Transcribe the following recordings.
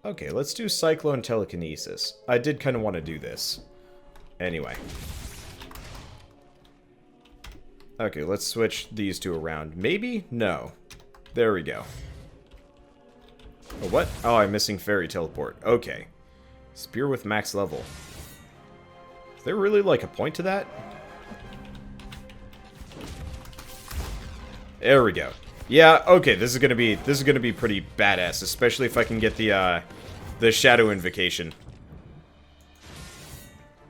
Okay, let's do Cyclone Telekinesis. I did kind of want to do this. Anyway. Okay, let's switch these two around. Maybe? No. There we go. Oh, what? Oh, I'm missing Fairy Teleport. Okay. Spear with max level. Is there really, like, a point to that? There we go. Yeah, okay, this is gonna be pretty badass, especially if I can get the Shadow Invocation.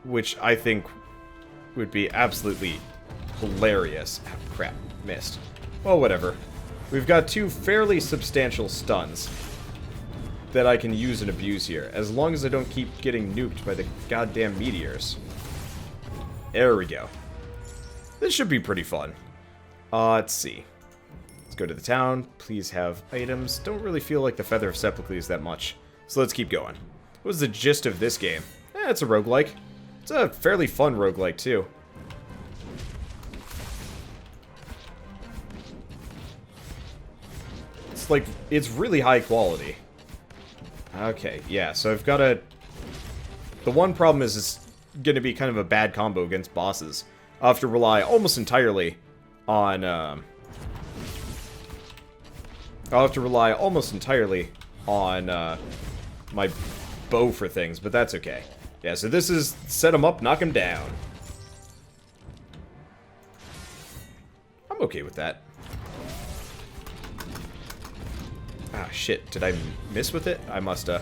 Which I think would be absolutely hilarious. Oh, crap, missed. Well, whatever. We've got two fairly substantial stuns that I can use and abuse here, as long as I don't keep getting nuked by the goddamn meteors. There we go. This should be pretty fun. Let's see. Let's go to the town. Please have items. Don't really feel like the Feather of Sepulchre that much. So let's keep going. What's the gist of this game? It's a roguelike. It's a fairly fun roguelike, too. It's like, it's really high quality. Okay, yeah, so I've got a... The one problem is it's going to be kind of a bad combo against bosses. I'll have to rely almost entirely on, I'll have to rely almost entirely on my bow for things, but that's okay. Yeah, so this is set him up, knock him down. I'm okay with that. Ah, shit. Did I miss with it? I musta.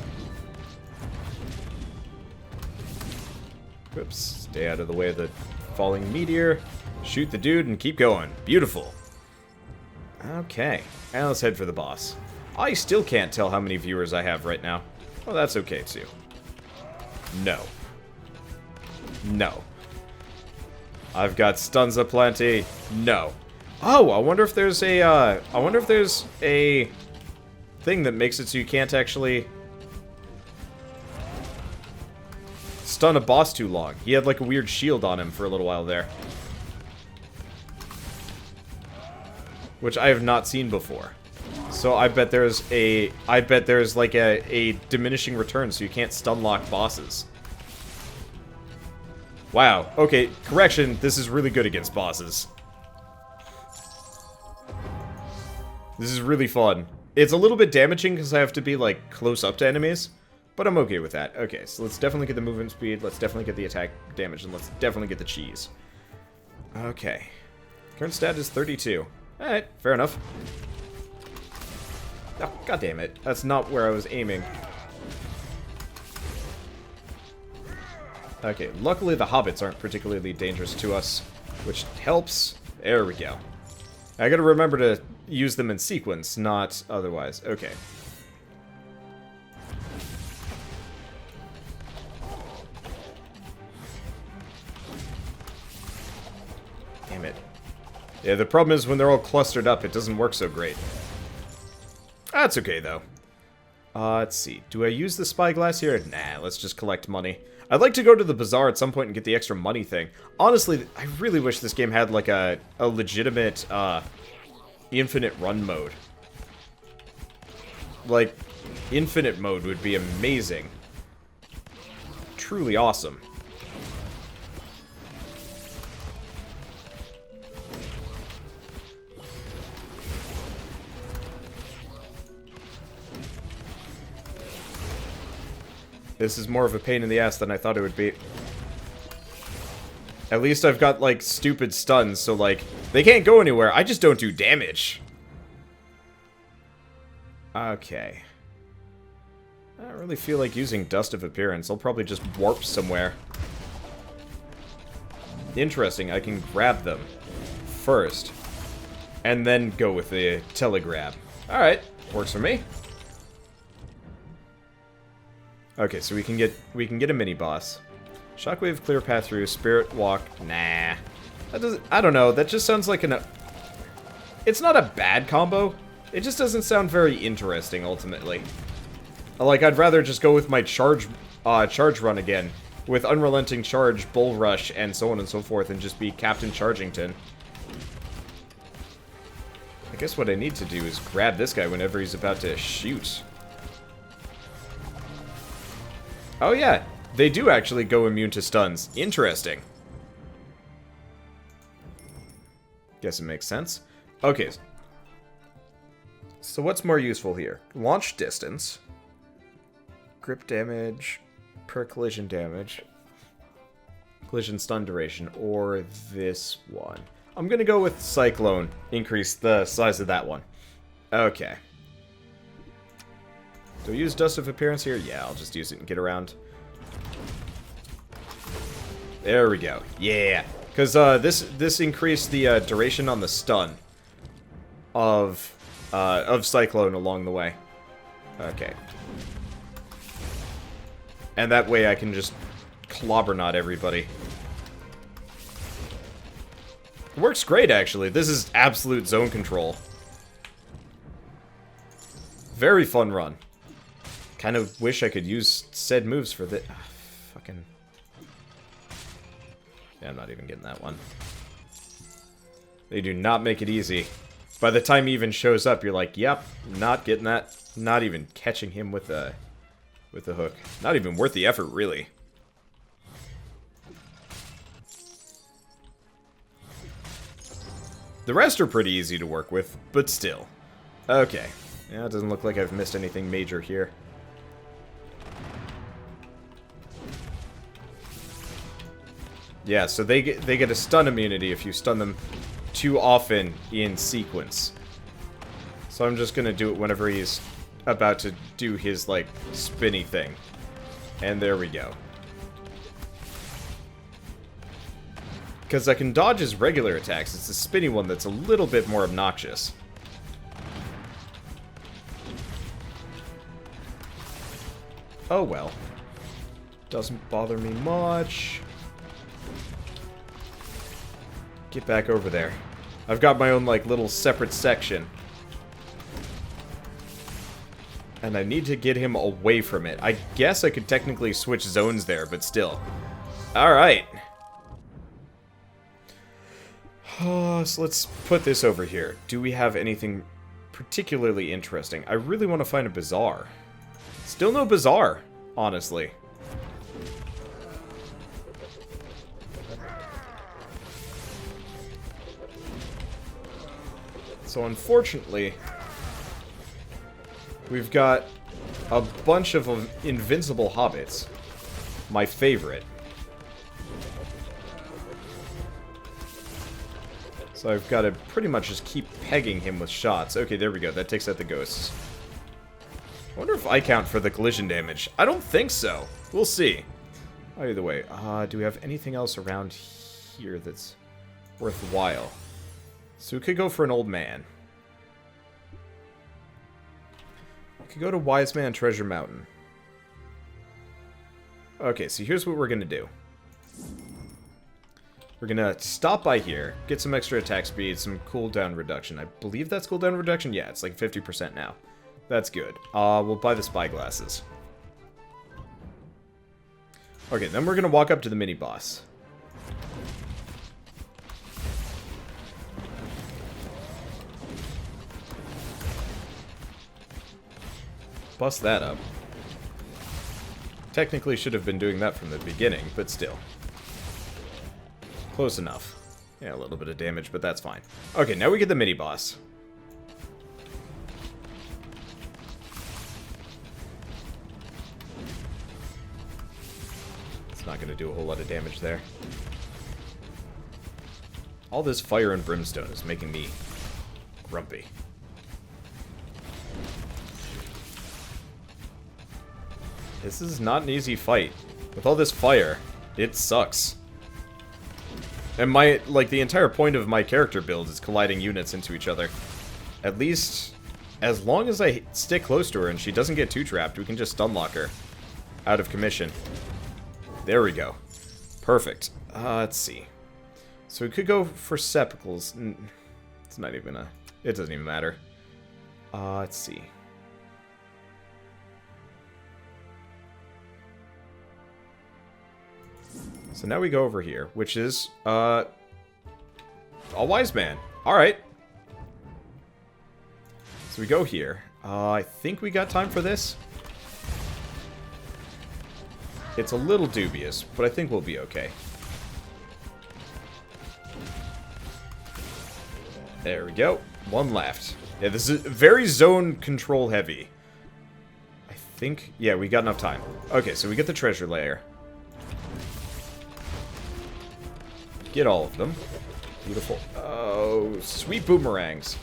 Whoops. Stay out of the way of the falling meteor. Shoot the dude and keep going. Beautiful. Okay. And let's head for the boss. I still can't tell how many viewers I have right now. Well, that's okay, too. No. No. I've got stuns aplenty. No. Oh, I wonder if there's a, thing that makes it so you can't actually stun a boss too long. He had, like, a weird shield on him for a little while there. Which I have not seen before. So I bet there's like a diminishing return so you can't stun lock bosses. Wow. Okay, correction, this is really good against bosses. This is really fun. It's a little bit damaging because I have to be, like, close up to enemies. But I'm okay with that. Okay, so let's definitely get the movement speed, let's definitely get the attack damage, and let's definitely get the cheese. Okay. Current stat is 32. Alright, fair enough. Oh, god damn it. That's not where I was aiming. Okay, luckily the hobbits aren't particularly dangerous to us, which helps. There we go. I gotta remember to use them in sequence, not otherwise. Okay. Damn it. Yeah, the problem is when they're all clustered up, it doesn't work so great. That's okay, though. Let's see. Do I use the spyglass here? Nah, let's just collect money. I'd like to go to the bazaar at some point and get the extra money thing. Honestly, I really wish this game had, like, a legitimate, infinite run mode. Like, infinite mode would be amazing. Truly awesome. This is more of a pain in the ass than I thought it would be. At least I've got, like, stupid stuns, so, like, they can't go anywhere. I just don't do damage. Okay. I don't really feel like using Dust of Appearance. I'll probably just warp somewhere. Interesting, I can grab them first. And then go with the telegrab. Alright, works for me. Okay, so we can get a mini boss. Shockwave, clear path through, spirit walk. Nah. That doesn't, I don't know, that just sounds like an... It's not a bad combo. It just doesn't sound very interesting, ultimately. Like, I'd rather just go with my charge run again. With Unrelenting Charge, Bull Rush, and so on and so forth, and just be Captain Chargington. I guess what I need to do is grab this guy whenever he's about to shoot. Oh yeah, they do actually go immune to stuns. Interesting. Guess it makes sense. Okay. So what's more useful here? Launch distance, grip damage, per collision damage, collision stun duration, or this one. I'm gonna go with Cyclone. Increase the size of that one. Okay. Do I use Dust of Appearance here? Yeah, I'll just use it and get around. There we go. Yeah. Because this increased the duration on the stun of Cyclone along the way. Okay. And that way I can just clobbernot everybody. It works great, actually. This is absolute zone control. Very fun run. Kind of wish I could use said moves for the... fucking... Yeah, I'm not even getting that one. They do not make it easy. By the time he even shows up, you're like, yep, not getting that. Not even catching him with the hook. Not even worth the effort, really. The rest are pretty easy to work with, but still. Okay. Yeah, it doesn't look like I've missed anything major here. Yeah, so they get a stun immunity if you stun them too often in sequence. So I'm just gonna do it whenever he's about to do his, like, spinny thing. And there we go. Because I can dodge his regular attacks, it's the spinny one that's a little bit more obnoxious. Oh well. Doesn't bother me much. Get back over there. I've got my own, like, little separate section. And I need to get him away from it. I guess I could technically switch zones there, but still. Alright. So let's put this over here. Do we have anything particularly interesting? I really want to find a bazaar. Still no bazaar, honestly. So unfortunately, we've got a bunch of invincible hobbits. My favorite. So I've got to pretty much just keep pegging him with shots. Okay, there we go. That takes out the ghosts. I wonder if I count for the collision damage. I don't think so. We'll see. Either way, do we have anything else around here that's worthwhile? So we could go for an old man. We could go to Wise Man Treasure Mountain. Okay, so here's what we're going to do. We're going to stop by here, get some extra attack speed, some cooldown reduction. I believe that's cooldown reduction? Yeah, it's like 50% now. That's good. We'll buy the spyglasses. Okay, then we're going to walk up to the mini-boss. Bust that up. Technically should have been doing that from the beginning, but still. Close enough. Yeah, a little bit of damage, but that's fine. Okay, now we get the mini-boss. It's not going to do a whole lot of damage there. All this fire and brimstone is making me grumpy. This is not an easy fight. With all this fire, it sucks. And the entire point of my character build is colliding units into each other. At least, as long as I stick close to her and she doesn't get too trapped, we can just stun lock her. Out of commission. There we go. Perfect. Let's see. So we could go for sepulchres. It's not even a... It doesn't even matter. Let's see. So now we go over here, which is, a wise man. Alright. So we go here. I think we got time for this. It's a little dubious, but I think we'll be okay. There we go. One left. Yeah, this is very zone control heavy. I think... Yeah, we got enough time. Okay, so we get the treasure layer. Get all of them. Beautiful. Oh, sweet boomerangs.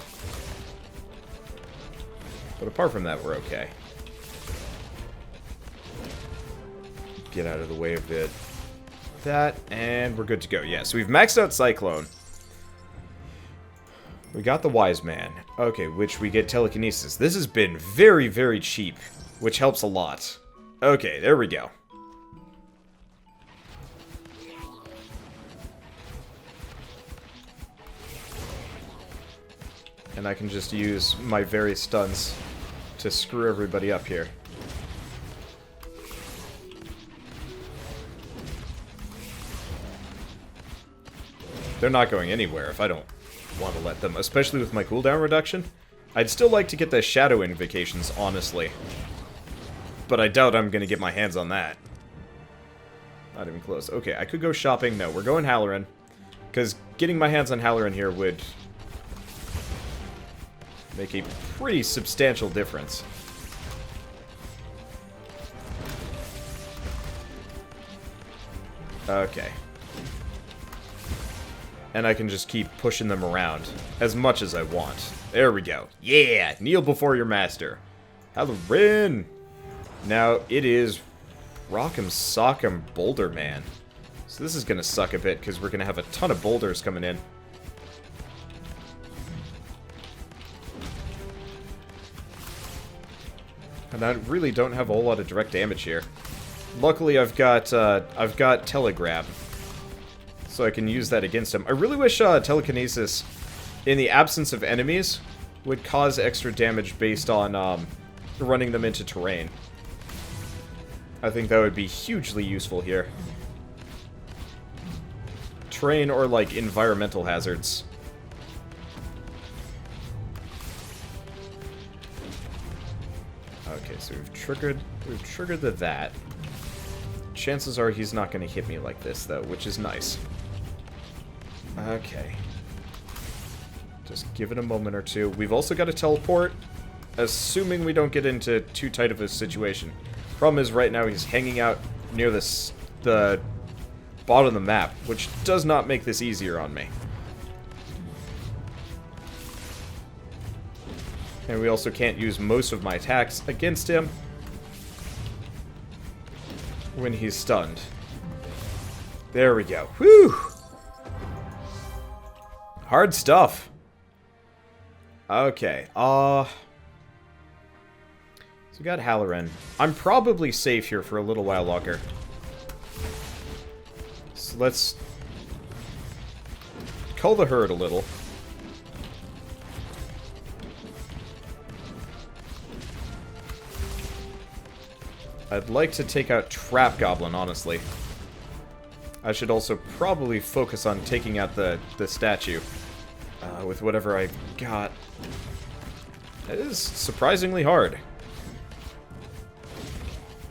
But apart from that, we're okay. Get out of the way of it. That, and we're good to go. Yeah, so we've maxed out Cyclone. We got the Wise Man. Okay, which we get Telekinesis. This has been very, very cheap, which helps a lot. Okay, there we go. And I can just use my various stuns to screw everybody up here. They're not going anywhere if I don't want to let them, especially with my cooldown reduction. I'd still like to get the Shadow Invocations, honestly. But I doubt I'm going to get my hands on that. Not even close. Okay, I could go shopping. No, we're going Halloran. Because getting my hands on Halloran here would make a pretty substantial difference. Okay. And I can just keep pushing them around as much as I want. There we go. Yeah! Kneel before your master. Halloran! Now, it is Rock'em Sock'em Boulder Man. So this is going to suck a bit, because we're going to have a ton of boulders coming in. And I really don't have a whole lot of direct damage here. Luckily, I've got Telegrab, so I can use that against him. I really wish Telekinesis, in the absence of enemies, would cause extra damage based on running them into terrain. I think that would be hugely useful here. Terrain or, like, environmental hazards. Okay, so we've triggered that. Chances are he's not going to hit me like this, though, which is nice. Okay. Just give it a moment or two. We've also got to teleport, assuming we don't get into too tight of a situation. Problem is, right now he's hanging out near the bottom of the map, which does not make this easier on me. And we also can't use most of my attacks against him when he's stunned. There we go. Whew! Hard stuff. Okay, so we got Halloran. I'm probably safe here for a little while longer. So let's cull the herd a little. I'd like to take out Trap Goblin, honestly. I should also probably focus on taking out the statue with whatever I've got. It is surprisingly hard.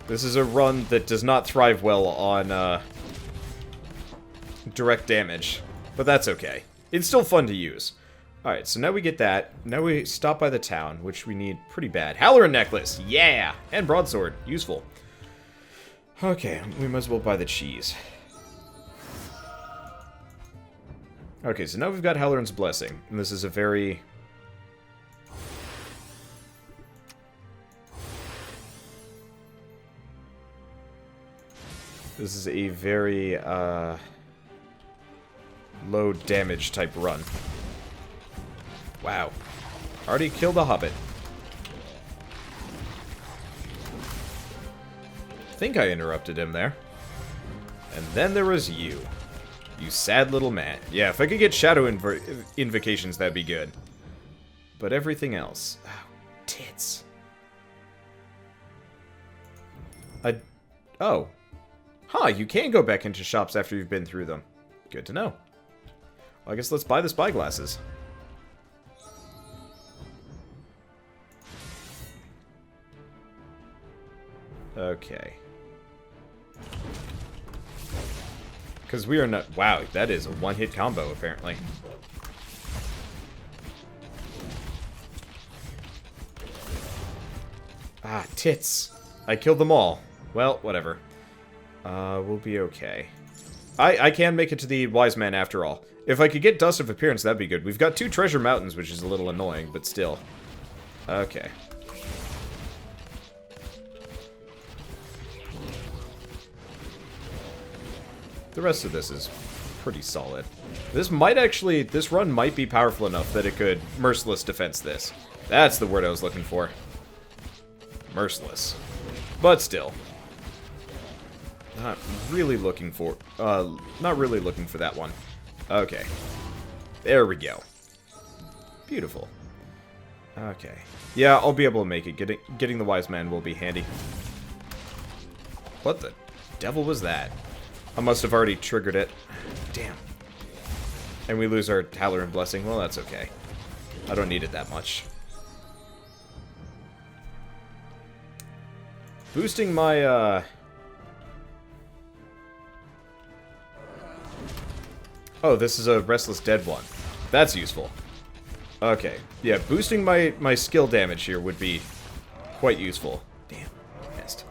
This is a run that does not thrive well on direct damage, but that's okay. It's still fun to use. Alright, so now we get that. Now we stop by the town, which we need pretty bad. Halloran Necklace! Yeah! And Broadsword. Useful. Okay, we might as well buy the cheese. Okay, so now we've got Halloran's Blessing. And this is a very... This is a very, low damage type run. Wow. Already killed a hobbit. I think I interrupted him there. And then there was you. You sad little man. Yeah, if I could get Shadow Invocations, that'd be good. But everything else... Oh, tits. Oh. Huh, you can go back into shops after you've been through them. Good to know. Well, I guess let's buy the spyglasses. Okay. Because we are not... Wow, that is a one-hit combo, apparently. Ah, tits. I killed them all. Well, whatever. We'll be okay. I can make it to the Wise Man after all. If I could get Dust of Appearance, that'd be good. We've got 2 Treasure Mountains, which is a little annoying, but still. Okay. The rest of this is pretty solid. This might actually... This run might be powerful enough that it could Merciless Defense this. That's the word I was looking for. Merciless. But still. Not really looking for... not really looking for that one. Okay. There we go. Beautiful. Okay. Yeah, I'll be able to make it. Getting the Wise Man will be handy. What the devil was that? I must have already triggered it. Damn. And we lose our Halloran Blessing. Well, that's okay. I don't need it that much. Boosting my, Oh, this is a Restless Dead one. That's useful. Okay. Yeah, boosting my skill damage here would be quite useful. Damn. Missed.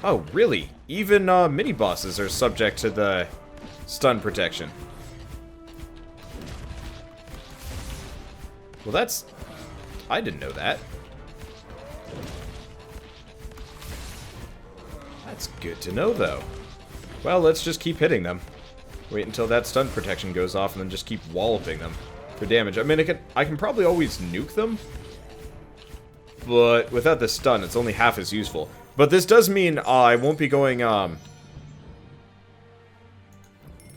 Oh, really? Even mini-bosses are subject to the stun protection. Well, that's... I didn't know that. That's good to know, though. Well, let's just keep hitting them. Wait until that stun protection goes off and then just keep walloping them for damage. I mean, I can probably always nuke them. But without the stun, it's only half as useful. But this does mean I won't be going,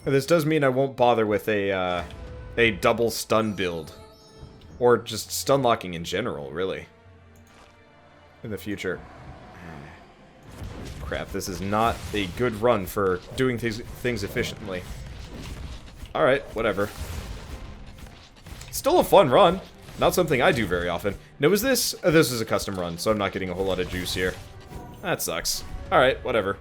This does mean I won't bother with a double stun build. Or just stun locking in general, really. In the future. Crap, this is not a good run for doing things efficiently. Alright, whatever. Still a fun run. Not something I do very often. Now, is this... this is a custom run, so I'm not getting a whole lot of juice here. That sucks. Alright, whatever.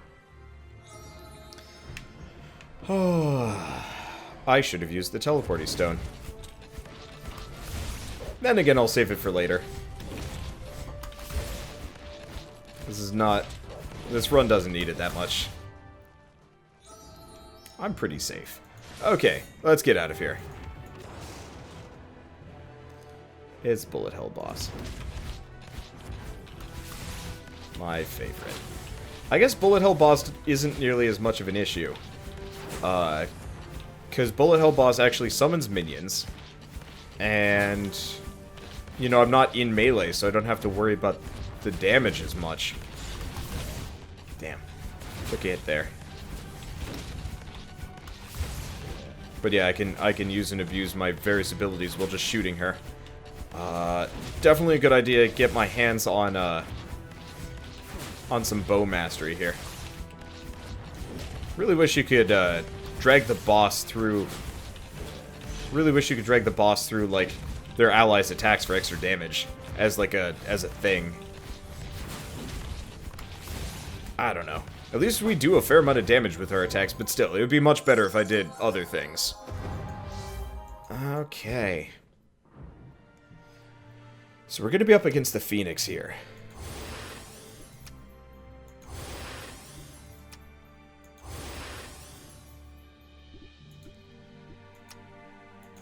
I should have used the teleporting stone. Then again, I'll save it for later. This is not... This run doesn't need it that much. I'm pretty safe. Okay, let's get out of here. It's Bullet Hell Boss. My favorite. I guess Bullet Hell Boss isn't nearly as much of an issue. Because Bullet Hell Boss actually summons minions. And... You know, I'm not in melee, so I don't have to worry about the damage as much. Damn. Took a hit there. But yeah, I can use and abuse my various abilities while just shooting her. Definitely a good idea to get my hands on some bow mastery here. Really wish you could drag the boss through... Really wish you could drag the boss through, like, their allies' attacks for extra damage as, like, as a thing. I don't know. At least we do a fair amount of damage with our attacks, but still, it would be much better if I did other things. Okay. So we're going to be up against the Phoenix here.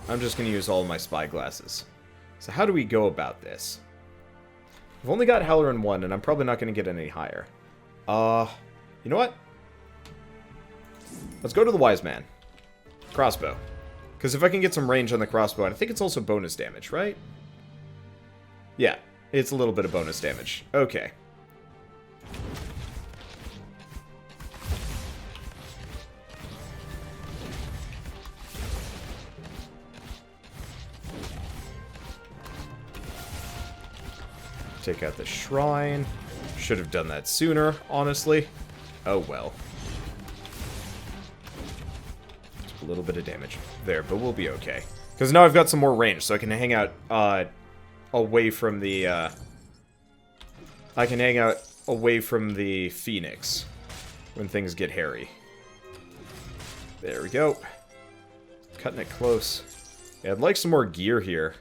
I'm just going to use all of my spy glasses. So how do we go about this? I've only got Halloran 1, and I'm probably not going to get any higher. You know what? Let's go to the Wise Man. Crossbow. Because if I can get some range on the crossbow, and I think it's also bonus damage, right? Yeah, it's a little bit of bonus damage. Okay. Take out the shrine. Should have done that sooner, honestly. Oh well. Just a little bit of damage there, but we'll be okay. Because now I've got some more range, so I can hang out away from the I can hang out away from the Phoenix when things get hairy. There we go. Cutting it close. Yeah, I'd like some more gear here.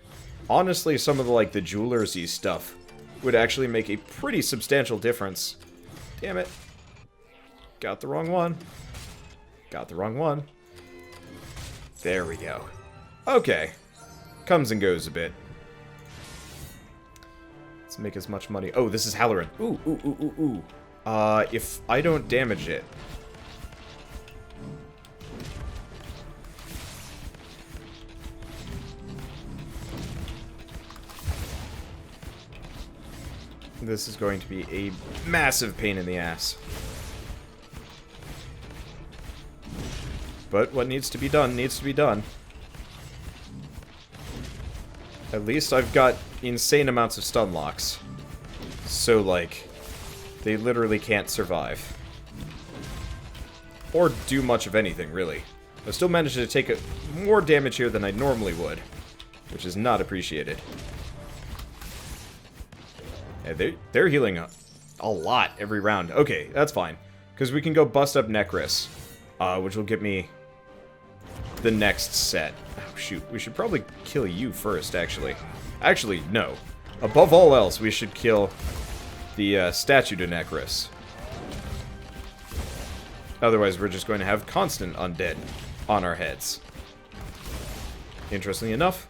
Honestly, some of the, like, the jewelers-y stuff would actually make a pretty substantial difference. Damn it. Got the wrong one. Got the wrong one. There we go. Okay. Comes and goes a bit. Let's make as much money. Oh, this is Halloran. Ooh, ooh, ooh, ooh, ooh. If I don't damage it... This is going to be a massive pain in the ass. But what needs to be done needs to be done. At least I've got insane amounts of stun locks. So, like, they literally can't survive. Or do much of anything, really. I still managed to take more damage here than I normally would, which is not appreciated. Yeah, they're healing a lot every round. Okay, that's fine. Because we can go bust up Necris, which will get me the next set. Oh, shoot. We should probably kill you first, actually. Actually, no. Above all else, we should kill the statue to Necris. Otherwise, we're just going to have constant undead on our heads. Interestingly enough,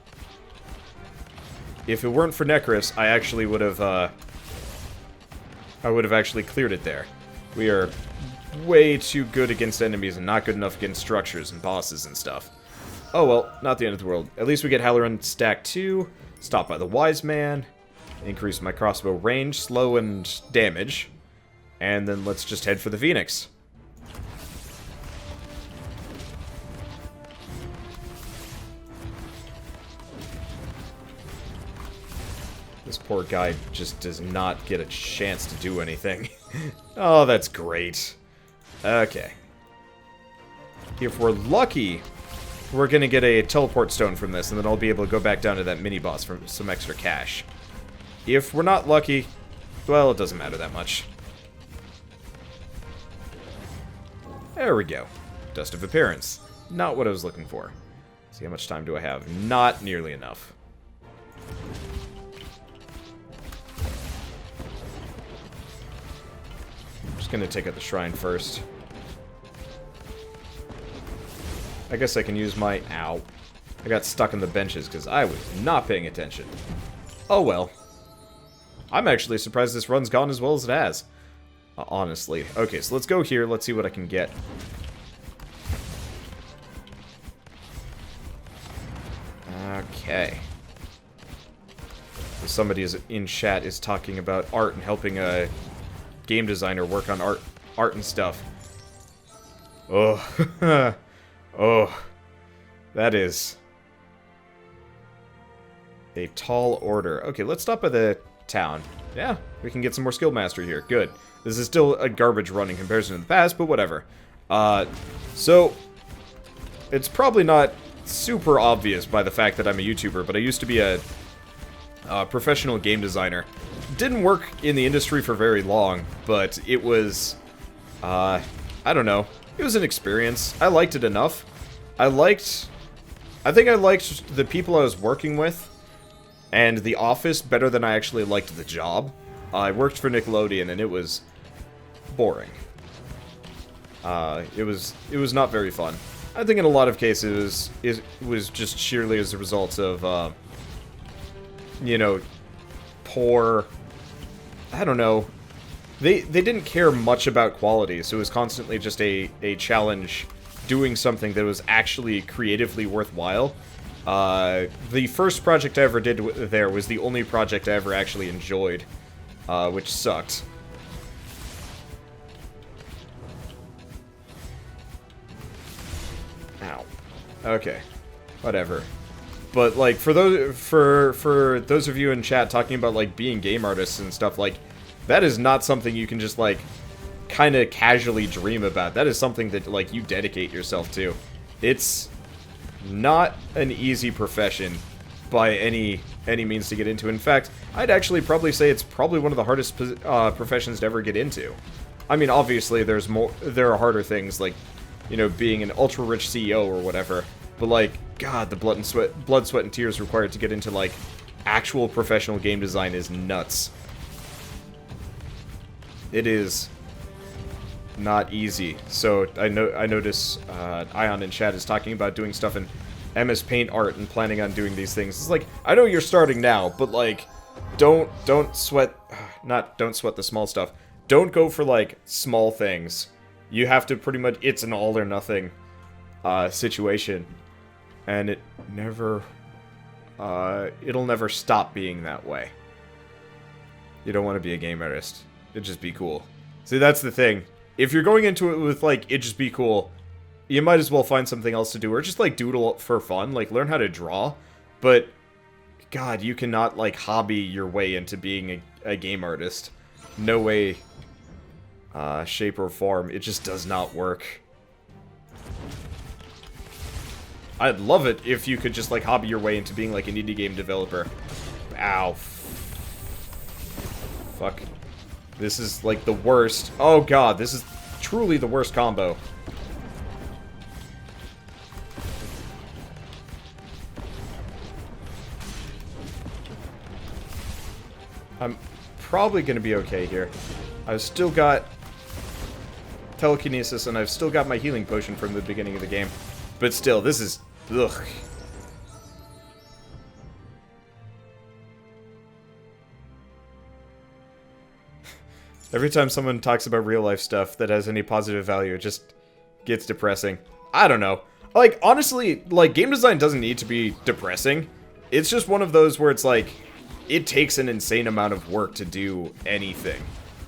if it weren't for Necris, I actually would have, actually cleared it there. We are way too good against enemies and not good enough against structures and bosses and stuff. Oh well, not the end of the world. At least we get Halloran stack 2, stopped by the Wise Man, increase my crossbow range, slow, and damage. And then let's just head for the Phoenix. This poor guy just does not get a chance to do anything. Oh, that's great. Okay. If we're lucky, we're gonna get a teleport stone from this, and then I'll be able to go back down to that mini-boss for some extra cash. If we're not lucky, well, it doesn't matter that much. There we go. Dust of Appearance. Not what I was looking for. See, how much time do I have? Not nearly enough. Gonna take out the shrine first. I guess I can use my... Ow. I got stuck in the benches because I was not paying attention. Oh well. I'm actually surprised this run's gone as well as it has. Honestly. Okay, so let's go here. Let's see what I can get. Okay. So somebody in chat is talking about art and helping a game designer work on art and stuff. Oh. Oh. That is a tall order. Okay, let's stop by the town. Yeah, we can get some more skill mastery here. Good. This is still a garbage run in comparison to the past, but whatever. So, it's probably not super obvious by the fact that I'm a YouTuber, but I used to be a professional game designer. Didn't work in the industry for very long, but it was, I don't know. It was an experience. I liked it enough. I think I liked the people I was working with and the office better than I actually liked the job. I worked for Nickelodeon and it was boring. It was not very fun. I think in a lot of cases it was just sheerly as a result of, you know, poor... I don't know. They didn't care much about quality, so it was constantly just a challenge doing something that was actually creatively worthwhile. The first project I ever did there was the only project I ever actually enjoyed, which sucked. Ow. Okay. Whatever. But, like, for those of you in chat talking about, like, being game artists and stuff, like, that is not something you can just, like, kind of casually dream about. That is something that, like, you dedicate yourself to. It's not an easy profession by any means to get into. In fact, I'd actually probably say it's probably one of the hardest professions to ever get into. I mean, obviously, there are harder things, like you know, being an ultra-rich CEO or whatever. But, like, God, the blood, sweat, and tears required to get into, like, actual professional game design is nuts. It is not easy. So, I notice Ion in chat is talking about doing stuff in MS Paint art and planning on doing these things. It's like, I know you're starting now, but, like, don't sweat, don't sweat the small stuff. Don't go for, like, small things. You have to pretty much, it's an all or nothing situation. And it never, it'll never stop being that way. You don't want to be a game artist. It'd just be cool. See, that's the thing. If you're going into it with, like, it just be cool, you might as well find something else to do. Or just, like, doodle for fun. Like, learn how to draw. But, God, you cannot, like, hobby your way into being a game artist. No way, shape, or form. It just does not work. I'd love it if you could just, like, hobby your way into being, like, an indie game developer. Ow. Fuck. This is, like, the worst. Oh, God, this is truly the worst combo. I'm probably gonna be okay here. I've still got telekinesis, and I've still got my healing potion from the beginning of the game. But still, this is... ugh. Every time someone talks about real-life stuff that has any positive value, it just gets depressing. I don't know. Like, honestly, like, game design doesn't need to be depressing. It's just one of those where it's like, it takes an insane amount of work to do anything.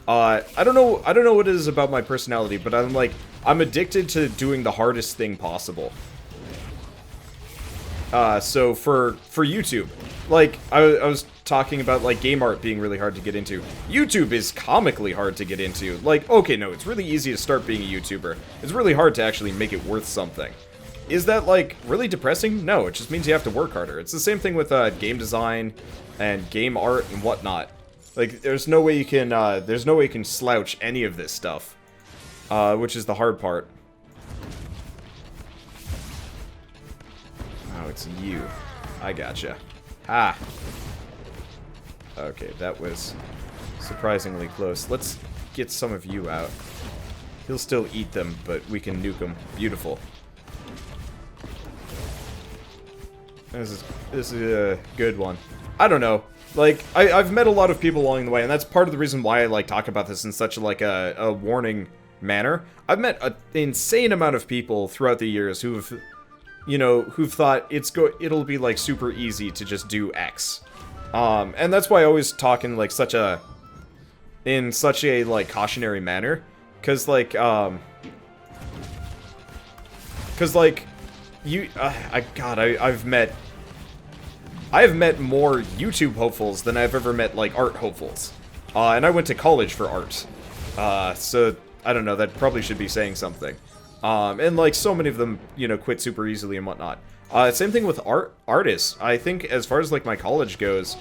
I don't know what it is about my personality, but I'm addicted to doing the hardest thing possible. So for YouTube, like, I was talking about, like, game art being really hard to get into. YouTube is comically hard to get into. Like, okay, no, it's really easy to start being a YouTuber. It's really hard to actually make it worth something. Is that, like, really depressing? No, it just means you have to work harder. It's the same thing with, game design and game art and whatnot. Like, there's no way you can slouch any of this stuff. Which is the hard part. Oh, it's you. I gotcha. Ah. Okay, that was surprisingly close. Let's get some of you out. He'll still eat them, but we can nuke them. Beautiful. This is a good one. I don't know. Like, I've met a lot of people along the way, and that's part of the reason why I, like, talk about this in such, like, a warning manner. I've met an insane amount of people throughout the years who've, you know, who've thought it'll be, like, super easy to just do X. And that's why I always talk in, like, such a, like, cautionary manner. Cause, like, I've met more YouTube hopefuls than I've ever met, like, art hopefuls. And I went to college for art. So, I don't know, that probably should be saying something. And, like, so many of them, you know, quit super easily and whatnot. Same thing with artists. I think as far as, like, my college goes,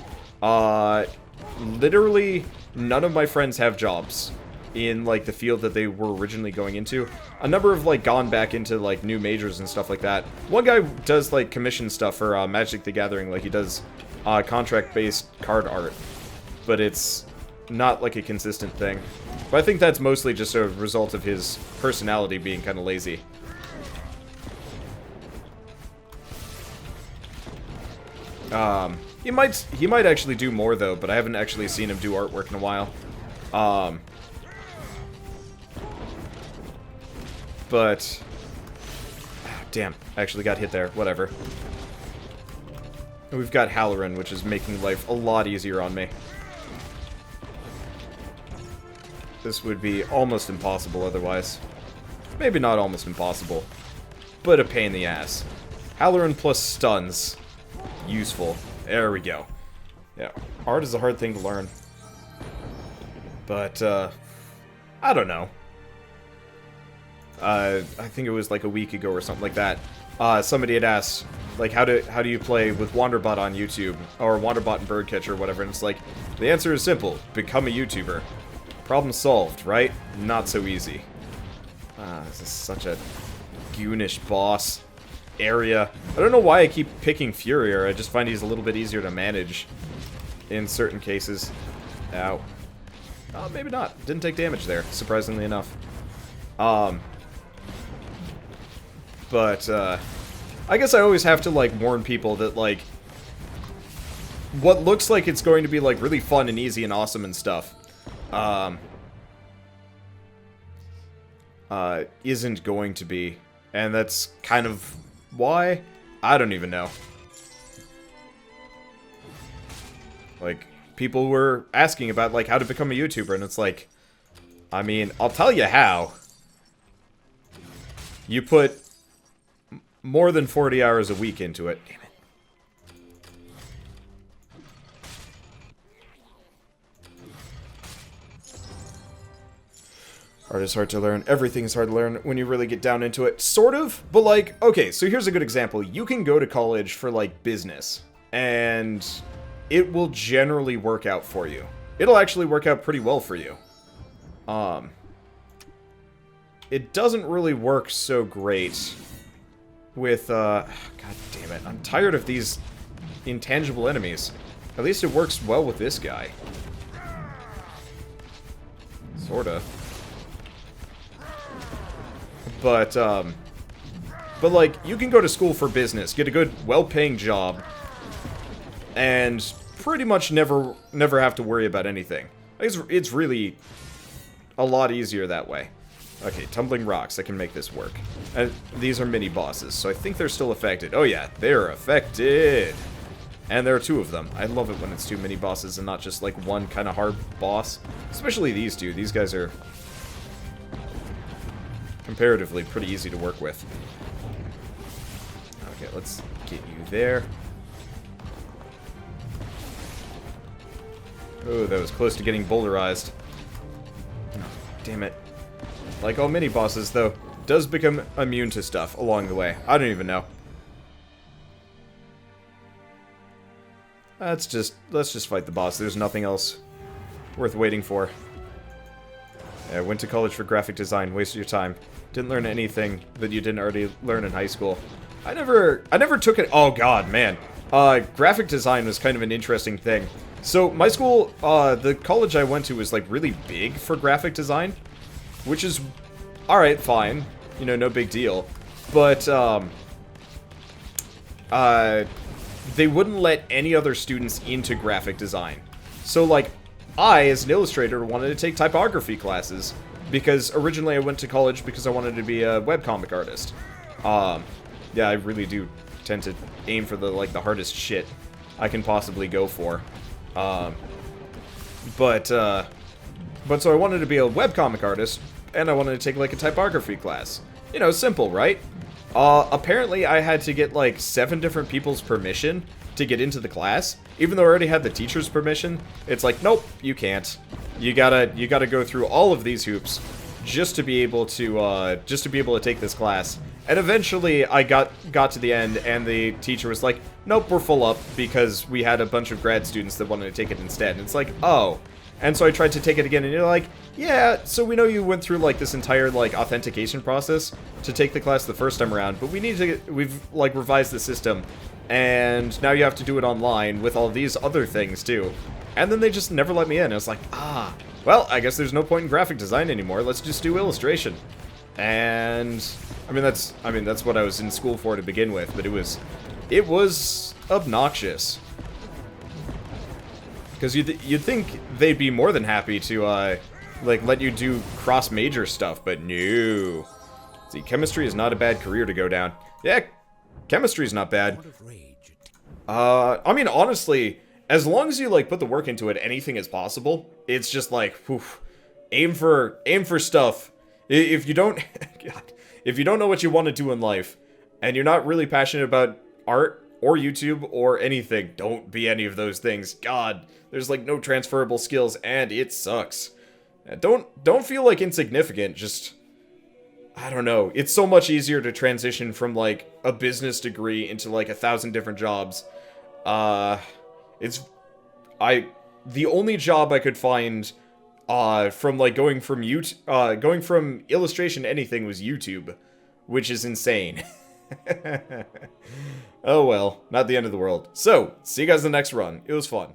literally none of my friends have jobs in, like, the field that they were originally going into. A number have, like, gone back into, like, new majors and stuff like that. One guy does, like, commission stuff for, Magic the Gathering, like, he does, contract-based card art. But it's not, like, a consistent thing. But I think that's mostly just a result of his personality being kind of lazy. He might actually do more, though, but I haven't actually seen him do artwork in a while. But, damn, I actually got hit there. Whatever. And we've got Halloran, which is making life a lot easier on me. This would be almost impossible otherwise. Maybe not almost impossible, but a pain in the ass. Halloran plus stuns. Useful. There we go. Yeah, art is a hard thing to learn. But, I don't know. I think it was like a week ago or something like that. Somebody had asked, like, how do you play with Wanderbot on YouTube? Or Wanderbot and Birdcatcher or whatever, and it's like, the answer is simple. Become a YouTuber. Problem solved, right? Not so easy. This is such a goonish boss area. I don't know why I keep picking Furier. I just find he's a little bit easier to manage in certain cases. Ow. Oh, maybe not. Didn't take damage there, surprisingly enough. But, I guess I always have to, like, warn people that, like, what looks like it's going to be, like, really fun and easy and awesome and stuff, isn't going to be. And that's kind of why? I don't even know. Like, people were asking about, like, how to become a YouTuber, and it's like, I mean, I'll tell you how. You put more than 40 hours a week into it. Damn it. Art is hard to learn. Everything's hard to learn when you really get down into it. Sort of, but like, okay, so here's a good example. You can go to college for, like, business, and it will generally work out for you. It'll actually work out pretty well for you. It doesn't really work so great with, God damn it. I'm tired of these intangible enemies. At least it works well with this guy. Sorta. But like, you can go to school for business, get a good, well-paying job, and pretty much never have to worry about anything. It's really a lot easier that way. Okay, tumbling rocks, I can make this work. And these are mini-bosses, so I think they're still affected. Oh yeah, they're affected! And there are two of them. I love it when it's two mini-bosses and not just, like, one kind of hard boss. Especially these two. These guys are comparatively pretty easy to work with. Okay, let's get you there. Oh, that was close to getting boulderized. Oh, damn it. Like all mini-bosses, though, does become immune to stuff along the way. I don't even know. Let's just fight the boss. There's nothing else worth waiting for. I went to college for graphic design. Wasted your time. Didn't learn anything that you didn't already learn in high school. I never took it. Oh god, man. Graphic design was kind of an interesting thing. So my school, the college I went to was like really big for graphic design, which is alright, fine. You know, no big deal. But they wouldn't let any other students into graphic design. So like, I, as an illustrator, wanted to take typography classes, because originally I went to college because I wanted to be a webcomic artist. Yeah, I really do tend to aim for the, like, the hardest shit I can possibly go for. But so I wanted to be a webcomic artist, and I wanted to take, like, a typography class. You know, simple, right? Apparently I had to get, like, 7 different people's permission to get into the class. Even though I already had the teacher's permission, it's like, nope, you can't. You gotta go through all of these hoops just to be able to take this class. And eventually I got to the end, and the teacher was like, nope, we're full up, because we had a bunch of grad students that wanted to take it instead. And it's like, oh. And so I tried to take it again, and you're like, yeah, so we know you went through, like, this entire, like, authentication process to take the class the first time around, but we've, like, revised the system, and now you have to do it online with all these other things, too. And then they just never let me in. I was like, ah, well, I guess there's no point in graphic design anymore, let's just do illustration. And, I mean, that's what I was in school for to begin with, but it was obnoxious. Because you'd think they'd be more than happy to, like, let you do cross-major stuff, but no. See, chemistry is not a bad career to go down. Yeah, chemistry's not bad. I mean, honestly, as long as you, like, put the work into it, anything is possible. It's just like, whew, aim for stuff. If you don't, God, if you don't know what you want to do in life, and you're not really passionate about art, or YouTube, or anything, don't be any of those things. God, there's, like, no transferable skills, and it sucks. Don't feel, like, insignificant, just, I don't know. It's so much easier to transition from, like, a business degree into, like, 1,000 different jobs. The only job I could find, from, like, going from illustration to anything was YouTube. which is insane. Oh well, not the end of the world. So, see you guys in the next run. It was fun.